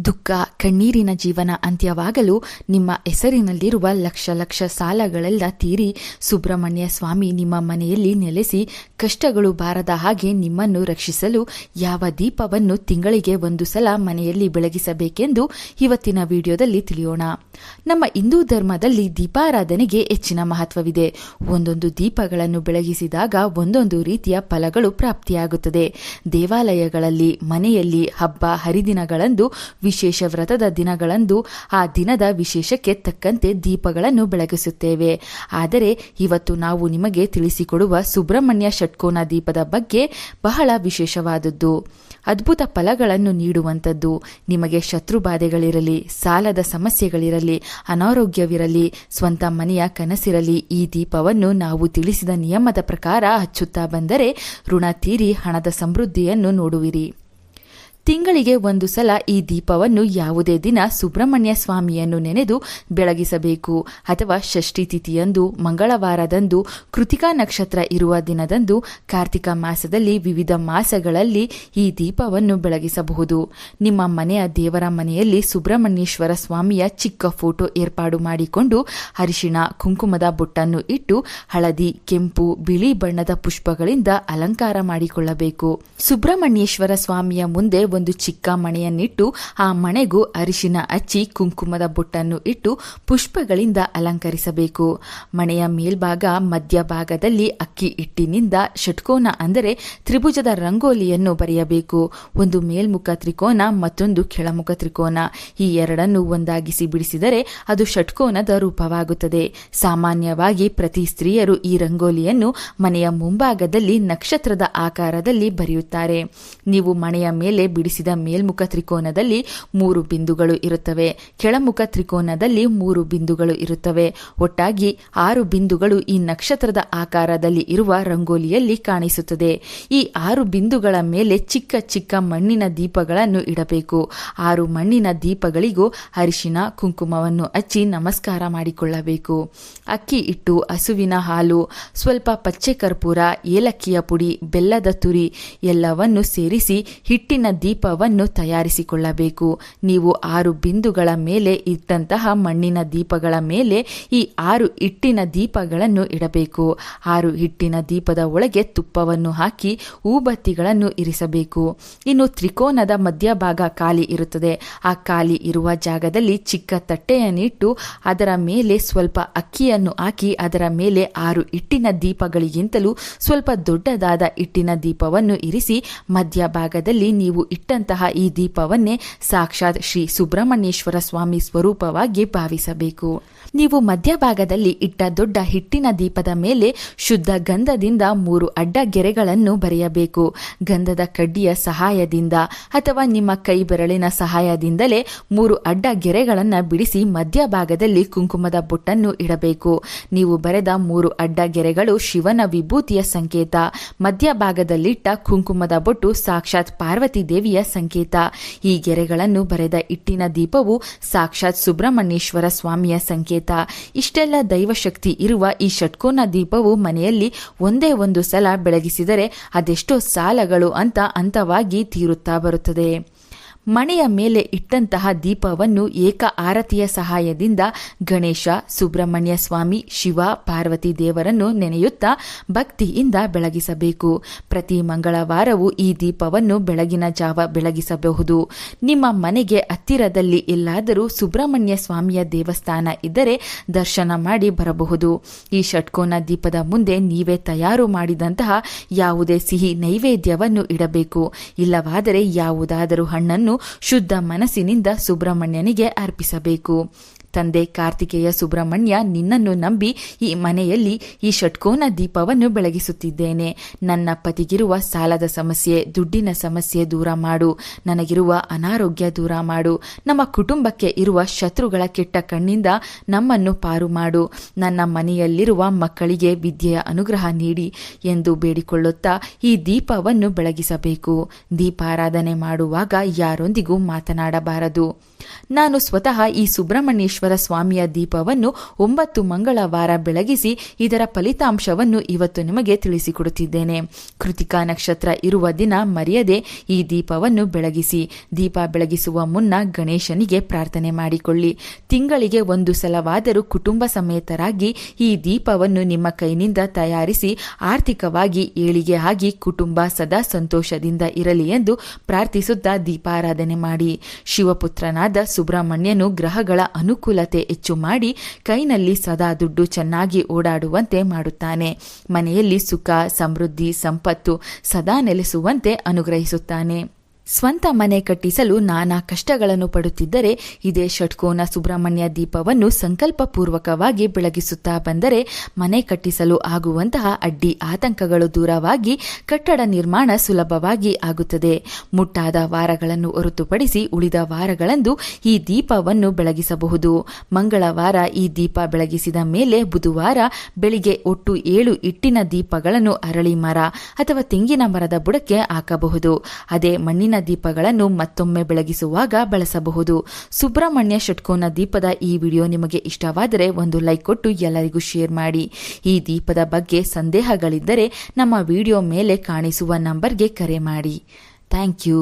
ದುಃಖ ಕಣ್ಣೀರಿನ ಜೀವನ ಅಂತ್ಯವಾಗಲು ನಿಮ್ಮ ಹೆಸರಿನಲ್ಲಿರುವ ಲಕ್ಷ ಲಕ್ಷ ಸಾಲಗಳೆಲ್ಲ ತೀರಿ ಸುಬ್ರಹ್ಮಣ್ಯ ಸ್ವಾಮಿ ನಿಮ್ಮ ಮನೆಯಲ್ಲಿ ನೆಲೆಸಿ ಕಷ್ಟಗಳು ಬಾರದ ಹಾಗೆ ನಿಮ್ಮನ್ನು ರಕ್ಷಿಸಲು ಯಾವ ದೀಪವನ್ನು ತಿಂಗಳಿಗೆ ಒಂದು ಸಲ ಮನೆಯಲ್ಲಿ ಬೆಳಗಿಸಬೇಕೆಂದು ಇವತ್ತಿನ ವಿಡಿಯೋದಲ್ಲಿ ತಿಳಿಯೋಣ. ನಮ್ಮ ಹಿಂದೂ ಧರ್ಮದಲ್ಲಿ ದೀಪಾರಾಧನೆಗೆ ಹೆಚ್ಚಿನ ಮಹತ್ವವಿದೆ. ಒಂದೊಂದು ದೀಪಗಳನ್ನು ಬೆಳಗಿಸಿದಾಗ ಒಂದೊಂದು ರೀತಿಯ ಫಲಗಳು ಪ್ರಾಪ್ತಿಯಾಗುತ್ತದೆ. ದೇವಾಲಯಗಳಲ್ಲಿ, ಮನೆಯಲ್ಲಿ ಹಬ್ಬ ಹರಿದಿನಗಳಂದು, ವಿಶೇಷ ವ್ರತದ ದಿನಗಳಂದು ಆ ದಿನದ ವಿಶೇಷಕ್ಕೆ ತಕ್ಕಂತೆ ದೀಪಗಳನ್ನು ಬೆಳಗಿಸುತ್ತೇವೆ. ಆದರೆ ಇವತ್ತು ನಾವು ನಿಮಗೆ ತಿಳಿಸಿಕೊಡುವ ಸುಬ್ರಹ್ಮಣ್ಯ ಷಟ್ಕೋನ ದೀಪದ ಬಗ್ಗೆ ಬಹಳ ವಿಶೇಷವಾದದ್ದು, ಅದ್ಭುತ ಫಲಗಳನ್ನು ನೀಡುವಂಥದ್ದು. ನಿಮಗೆ ಶತ್ರುಬಾಧೆಗಳಿರಲಿ, ಸಾಲದ ಸಮಸ್ಯೆಗಳಿರಲಿ, ಅನಾರೋಗ್ಯವಿರಲಿ, ಸ್ವಂತ ಮನೆಯ ಕನಸಿರಲಿ, ಈ ದೀಪವನ್ನು ನಾವು ತಿಳಿಸಿದ ನಿಯಮದ ಪ್ರಕಾರ ಹಚ್ಚುತ್ತಾ ಬಂದರೆ ಋಣ ತೀರಿ ಹಣದ ಸಮೃದ್ಧಿಯನ್ನು ನೋಡುವಿರಿ. ತಿಂಗಳಿಗೆ ಒಂದು ಸಲ ಈ ದೀಪವನ್ನು ಯಾವುದೇ ದಿನ ಸುಬ್ರಹ್ಮಣ್ಯ ಸ್ವಾಮಿಯನ್ನು ನೆನೆದು ಬೆಳಗಿಸಬೇಕು. ಅಥವಾ ಷಷ್ಠಿ ತಿಥಿಯಂದು, ಮಂಗಳವಾರದಂದು, ಕೃತಿಕಾ ನಕ್ಷತ್ರ ಇರುವ ದಿನದಂದು, ಕಾರ್ತಿಕ ಮಾಸದಲ್ಲಿ, ವಿವಿಧ ಮಾಸಗಳಲ್ಲಿ ಈ ದೀಪವನ್ನು ಬೆಳಗಿಸಬಹುದು. ನಿಮ್ಮ ಮನೆಯ ದೇವರ ಮನೆಯಲ್ಲಿ ಸುಬ್ರಹ್ಮಣ್ಯೇಶ್ವರ ಸ್ವಾಮಿಯ ಚಿಕ್ಕ ಫೋಟೋ ಏರ್ಪಾಡು ಮಾಡಿಕೊಂಡು ಅರಿಶಿಣ ಕುಂಕುಮದ ಬೊಟ್ಟನ್ನು ಇಟ್ಟು ಹಳದಿ, ಕೆಂಪು, ಬಿಳಿ ಬಣ್ಣದ ಪುಷ್ಪಗಳಿಂದ ಅಲಂಕಾರ ಮಾಡಿಕೊಳ್ಳಬೇಕು. ಸುಬ್ರಹ್ಮಣ್ಯೇಶ್ವರ ಸ್ವಾಮಿಯ ಮುಂದೆ ಒಂದು ಚಿಕ್ಕ ಮಣೆಯನ್ನಿಟ್ಟು ಆ ಮಣೆಗೂ ಅರಿಶಿನ ಹಚ್ಚಿ ಕುಂಕುಮದ ಬೊಟ್ಟನ್ನು ಇಟ್ಟು ಪುಷ್ಪಗಳಿಂದ ಅಲಂಕರಿಸಬೇಕು. ಮಣೆಯ ಮೇಲ್ಭಾಗ ಮಧ್ಯಭಾಗದಲ್ಲಿ ಅಕ್ಕಿ ಹಿಟ್ಟಿನಿಂದ ಷಟ್ಕೋನ ಅಂದರೆ ತ್ರಿಭುಜದ ರಂಗೋಲಿಯನ್ನು ಬರೆಯಬೇಕು. ಒಂದು ಮೇಲ್ಮುಖ ತ್ರಿಕೋನ, ಮತ್ತೊಂದು ಕೆಳಮುಖ ತ್ರಿಕೋನ. ಈ ಎರಡನ್ನು ಒಂದಾಗಿಸಿ ಬಿಡಿಸಿದರೆ ಅದು ಷಟ್ಕೋನದ ರೂಪವಾಗುತ್ತದೆ. ಸಾಮಾನ್ಯವಾಗಿ ಪ್ರತಿ ಸ್ತ್ರೀಯರು ಈ ರಂಗೋಲಿಯನ್ನು ಮನೆಯ ಮುಂಭಾಗದಲ್ಲಿ ನಕ್ಷತ್ರದ ಆಕಾರದಲ್ಲಿ ಬರೆಯುತ್ತಾರೆ. ನೀವು ಮಣೆಯ ಮೇಲೆ ಬಿಡಿಸಿದ ಮೇಲ್ಮುಖ ತ್ರಿಕೋನದಲ್ಲಿ 3 ಬಿಂದುಗಳು ಇರುತ್ತವೆ, ಕೆಳಮುಖ ತ್ರಿಕೋನದಲ್ಲಿ 3 ಬಿಂದುಗಳು ಇರುತ್ತವೆ. ಒಟ್ಟಾಗಿ 6 ಬಿಂದುಗಳು ಈ ನಕ್ಷತ್ರದ ಆಕಾರದಲ್ಲಿ ಇರುವ ರಂಗೋಲಿಯಲ್ಲಿ ಕಾಣಿಸುತ್ತದೆ. ಈ 6 ಬಿಂದುಗಳ ಮೇಲೆ ಚಿಕ್ಕ ಚಿಕ್ಕ ಮಣ್ಣಿನ ದೀಪಗಳನ್ನು ಇಡಬೇಕು. 6 ಮಣ್ಣಿನ ದೀಪಗಳಿಗೂ ಅರಿಶಿನ ಕುಂಕುಮವನ್ನು ಹಚ್ಚಿ ನಮಸ್ಕಾರ ಮಾಡಿಕೊಳ್ಳಬೇಕು. ಅಕ್ಕಿ ಹಿಟ್ಟು, ಹಸುವಿನ ಹಾಲು, ಸ್ವಲ್ಪ ಪಚ್ಚೆ ಕರ್ಪೂರ, ಏಲಕ್ಕಿಯ ಪುಡಿ, ಬೆಲ್ಲದ ತುರಿ ಎಲ್ಲವನ್ನು ಸೇರಿಸಿ ಹಿಟ್ಟಿನ ದೀಪವನ್ನು ತಯಾರಿಸಿಕೊಳ್ಳಬೇಕು. ನೀವು 6 ಬಿಂದುಗಳ ಮೇಲೆ ಇಟ್ಟಂತಹ ಮಣ್ಣಿನ ದೀಪಗಳ ಮೇಲೆ ಈ 6 ಹಿಟ್ಟಿನ ದೀಪಗಳನ್ನು ಇಡಬೇಕು. 6 ಹಿಟ್ಟಿನ ದೀಪದ ಒಳಗೆ ತುಪ್ಪವನ್ನು ಹಾಕಿ ಹೂಬತ್ತಿಗಳನ್ನು ಇರಿಸಬೇಕು. ಇನ್ನು ತ್ರಿಕೋನದ ಮಧ್ಯಭಾಗ ಖಾಲಿ ಇರುತ್ತದೆ. ಆ ಖಾಲಿ ಇರುವ ಜಾಗದಲ್ಲಿ ಚಿಕ್ಕ ತಟ್ಟೆಯನ್ನಿಟ್ಟು ಅದರ ಮೇಲೆ ಸ್ವಲ್ಪ ಅಕ್ಕಿಯನ್ನು ಹಾಕಿ ಅದರ ಮೇಲೆ 6 ಹಿಟ್ಟಿನ ದೀಪಗಳಿಗಿಂತಲೂ ಸ್ವಲ್ಪ ದೊಡ್ಡದಾದ ಹಿಟ್ಟಿನ ದೀಪವನ್ನು ಇರಿಸಿ ಮಧ್ಯಭಾಗದಲ್ಲಿ ನೀವು ಇಟ್ಟಂತಹ ಈ ದೀಪವನ್ನೇ ಸಾಕ್ಷಾತ್ ಶ್ರೀ ಸುಬ್ರಹ್ಮಣ್ಯೇಶ್ವರ ಸ್ವಾಮಿ ಸ್ವರೂಪವಾಗಿ ಭಾವಿಸಬೇಕು. ನೀವು ಮಧ್ಯಭಾಗದಲ್ಲಿ ಇಟ್ಟ ದೊಡ್ಡ ಹಿಟ್ಟಿನ ದೀಪದ ಮೇಲೆ ಶುದ್ಧ ಗಂಧದಿಂದ 3 ಅಡ್ಡ ಗೆರೆಗಳನ್ನು ಬರೆಯಬೇಕು. ಗಂಧದ ಕಡ್ಡಿಯ ಸಹಾಯದಿಂದ ಅಥವಾ ನಿಮ್ಮ ಕೈ ಬೆರಳಿನ ಸಹಾಯದಿಂದಲೇ 3 ಅಡ್ಡ ಗೆರೆಗಳನ್ನು ಬಿಡಿಸಿ ಮಧ್ಯಭಾಗದಲ್ಲಿ ಕುಂಕುಮದ ಬೊಟ್ಟನ್ನು ಇಡಬೇಕು. ನೀವು ಬರೆದ 3 ಅಡ್ಡ ಗೆರೆಗಳು ಶಿವನ ವಿಭೂತಿಯ ಸಂಕೇತ. ಮಧ್ಯಭಾಗದಲ್ಲಿಟ್ಟ ಕುಂಕುಮದ ಬೊಟ್ಟು ಸಾಕ್ಷಾತ್ ಪಾರ್ವತಿ ದೇವಿಯ ಸಂಕೇತ. ಈ ಗೆರೆಗಳನ್ನು ಬರೆದ ಹಿಟ್ಟಿನ ದೀಪವು ಸಾಕ್ಷಾತ್ ಸುಬ್ರಹ್ಮಣ್ಯೇಶ್ವರ ಸ್ವಾಮಿಯ ಸಂಕೇತ. ಇಷ್ಟೆಲ್ಲ ದೈವಶಕ್ತಿ ಇರುವ ಈ ಷಟ್ಕೋನ ದೀಪವು ಮನೆಯಲ್ಲಿ ಒಂದೇ ಒಂದು ಸಲ ಬೆಳಗಿಸಿದರೆ ಅದೆಷ್ಟೋ ಸಾಲಗಳು ಹಂತವಾಗಿ ತೀರುತ್ತಾ ಬರುತ್ತದೆ. ಮಣೆಯ ಮೇಲೆ ಇಟ್ಟಂತಹ ದೀಪವನ್ನು ಏಕ ಆರತಿಯ ಸಹಾಯದಿಂದ ಗಣೇಶ, ಸುಬ್ರಹ್ಮಣ್ಯ ಸ್ವಾಮಿ, ಶಿವ, ಪಾರ್ವತಿ ದೇವರನ್ನು ನೆನೆಯುತ್ತಾ ಭಕ್ತಿಯಿಂದ ಬೆಳಗಿಸಬೇಕು. ಪ್ರತಿ ಮಂಗಳವಾರವೂ ಈ ದೀಪವನ್ನು ಬೆಳಗಿನ ಜಾವ ಬೆಳಗಿಸಬಹುದು. ನಿಮ್ಮ ಮನೆಗೆ ಹತ್ತಿರದಲ್ಲಿ ಎಲ್ಲಾದರೂ ಸುಬ್ರಹ್ಮಣ್ಯ ಸ್ವಾಮಿಯ ದೇವಸ್ಥಾನ ಇದ್ದರೆ ದರ್ಶನ ಮಾಡಿ ಬರಬಹುದು. ಈ ಷಟ್ಕೋನ ದೀಪದ ಮುಂದೆ ನೀವೇ ತಯಾರು ಮಾಡಿದಂತಹ ಯಾವುದೇ ಸಿಹಿ ನೈವೇದ್ಯವನ್ನು ಇಡಬೇಕು. ಇಲ್ಲವಾದರೆ ಯಾವುದಾದರೂ ಹಣ್ಣನ್ನು ಶುದ್ಧ ಮನಸ್ಸಿನಿಂದ ಸುಬ್ರಹ್ಮಣ್ಯನಿಗೆ ಅರ್ಪಿಸಬೇಕು. ತಂದೆ ಕಾರ್ತಿಕೇಯ ಸುಬ್ರಹ್ಮಣ್ಯ, ನಿನ್ನನ್ನು ನಂಬಿ ಈ ಮನೆಯಲ್ಲಿ ಈ ಷಟ್ಕೋನ ದೀಪವನ್ನು ಬೆಳಗಿಸುತ್ತಿದ್ದೇನೆ. ನನ್ನ ಪತಿಗಿರುವ ಸಾಲದ ಸಮಸ್ಯೆ, ದುಡ್ಡಿನ ಸಮಸ್ಯೆ ದೂರ ಮಾಡು. ನನಗಿರುವ ಅನಾರೋಗ್ಯ ದೂರ ಮಾಡು. ನಮ್ಮ ಕುಟುಂಬಕ್ಕೆ ಇರುವ ಶತ್ರುಗಳ ಕೆಟ್ಟ ಕಣ್ಣಿಂದ ನಮ್ಮನ್ನು ಪಾರು ಮಾಡು. ನನ್ನ ಮನೆಯಲ್ಲಿರುವ ಮಕ್ಕಳಿಗೆ ವಿದ್ಯೆಯ ಅನುಗ್ರಹ ನೀಡಿ ಎಂದು ಬೇಡಿಕೊಳ್ಳುತ್ತಾ ಈ ದೀಪವನ್ನು ಬೆಳಗಿಸಬೇಕು. ದೀಪಾರಾಧನೆ ಮಾಡುವಾಗ ಯಾರೊಂದಿಗೂ ಮಾತನಾಡಬಾರದು. ನಾನು ಸ್ವತಃ ಈ ಸುಬ್ರಹ್ಮಣ್ಯೇಶ್ವರ ಸುಬ್ರಹ್ಮಣ್ಯೇಶ್ವರ ಸ್ವಾಮಿಯ ದೀಪವನ್ನು 9 ಮಂಗಳವಾರ ಬೆಳಗಿಸಿ ಇದರ ಫಲಿತಾಂಶವನ್ನು ಇವತ್ತು ನಿಮಗೆ ತಿಳಿಸಿಕೊಡುತ್ತಿದ್ದೇನೆ. ಕೃತಿಕಾ ನಕ್ಷತ್ರ ಇರುವ ದಿನ ಮರೆಯದೆ ಈ ದೀಪವನ್ನು ಬೆಳಗಿಸಿ. ದೀಪ ಬೆಳಗಿಸುವ ಮುನ್ನ ಗಣೇಶನಿಗೆ ಪ್ರಾರ್ಥನೆ ಮಾಡಿಕೊಳ್ಳಿ. ತಿಂಗಳಿಗೆ 1 ಸಲವಾದರೂ ಕುಟುಂಬ ಸಮೇತರಾಗಿ ಈ ದೀಪವನ್ನು ನಿಮ್ಮ ಕೈನಿಂದ ತಯಾರಿಸಿ ಆರ್ಥಿಕವಾಗಿ ಏಳಿಗೆ ಆಗಿ ಕುಟುಂಬ ಸದಾ ಸಂತೋಷದಿಂದ ಇರಲಿ ಎಂದು ಪ್ರಾರ್ಥಿಸುತ್ತಾ ದೀಪಾರಾಧನೆ ಮಾಡಿ. ಶಿವಪುತ್ರನಾದ ಸುಬ್ರಹ್ಮಣ್ಯನು ಗ್ರಹಗಳ ಅನುಕೂಲತೆ ಹೆಚ್ಚು ಮಾಡಿ ಕೈನಲ್ಲಿ ಸದಾ ದುಡ್ಡು ಚೆನ್ನಾಗಿ ಓಡಾಡುವಂತೆ ಮಾಡುತ್ತಾನೆ. ಮನೆಯಲ್ಲಿ ಸುಖ, ಸಮೃದ್ಧಿ, ಸಂಪತ್ತು ಸದಾ ನೆಲೆಸುವಂತೆ ಅನುಗ್ರಹಿಸುತ್ತಾನೆ. ಸ್ವಂತ ಮನೆ ಕಟ್ಟಿಸಲು ನಾನಾ ಕಷ್ಟಗಳನ್ನು ಪಡುತ್ತಿದ್ದರೆ ಇದೇ ಷಟ್ಕೋನ ಸುಬ್ರಹ್ಮಣ್ಯ ದೀಪವನ್ನು ಸಂಕಲ್ಪಪೂರ್ವಕವಾಗಿ ಬೆಳಗಿಸುತ್ತಾ ಬಂದರೆ ಮನೆ ಕಟ್ಟಿಸಲು ಆಗುವಂತಹ ಅಡ್ಡಿ ಆತಂಕಗಳು ದೂರವಾಗಿ ಕಟ್ಟಡ ನಿರ್ಮಾಣ ಸುಲಭವಾಗಿ ಆಗುತ್ತದೆ. ಮುಟ್ಟಾದ ವಾರಗಳನ್ನು ಹೊರತುಪಡಿಸಿ ಉಳಿದ ವಾರಗಳಂದು ಈ ದೀಪವನ್ನು ಬೆಳಗಿಸಬಹುದು. ಮಂಗಳವಾರ ಈ ದೀಪ ಬೆಳಗಿಸಿದ ಮೇಲೆ ಬುಧವಾರ ಬೆಳಿಗ್ಗೆ ಒಟ್ಟು 7 ಹಿಟ್ಟಿನ ದೀಪಗಳನ್ನು ಅರಳಿ ಮರ ಅಥವಾ ತೆಂಗಿನ ಮರದ ಬುಡಕ್ಕೆ ಹಾಕಬಹುದು. ಅದೇ ಮಣ್ಣಿನ ದೀಪಗಳನ್ನು ಮತ್ತೊಮ್ಮೆ ಬೆಳಗಿಸುವಾಗ ಬಳಸಬಹುದು. ಸುಬ್ರಹ್ಮಣ್ಯ ಷಟ್ಕೋನ ದೀಪದ ಈ ವಿಡಿಯೋ ನಿಮಗೆ ಇಷ್ಟವಾದರೆ ಒಂದು ಲೈಕ್ ಕೊಟ್ಟು ಎಲ್ಲರಿಗೂ ಶೇರ್ ಮಾಡಿ. ಈ ದೀಪದ ಬಗ್ಗೆ ಸಂದೇಹಗಳಿದ್ದರೆ ನಮ್ಮ ವಿಡಿಯೋ ಮೇಲೆ ಕಾಣಿಸುವ ನಂಬರ್ಗೆ ಕರೆ ಮಾಡಿ. Thank you.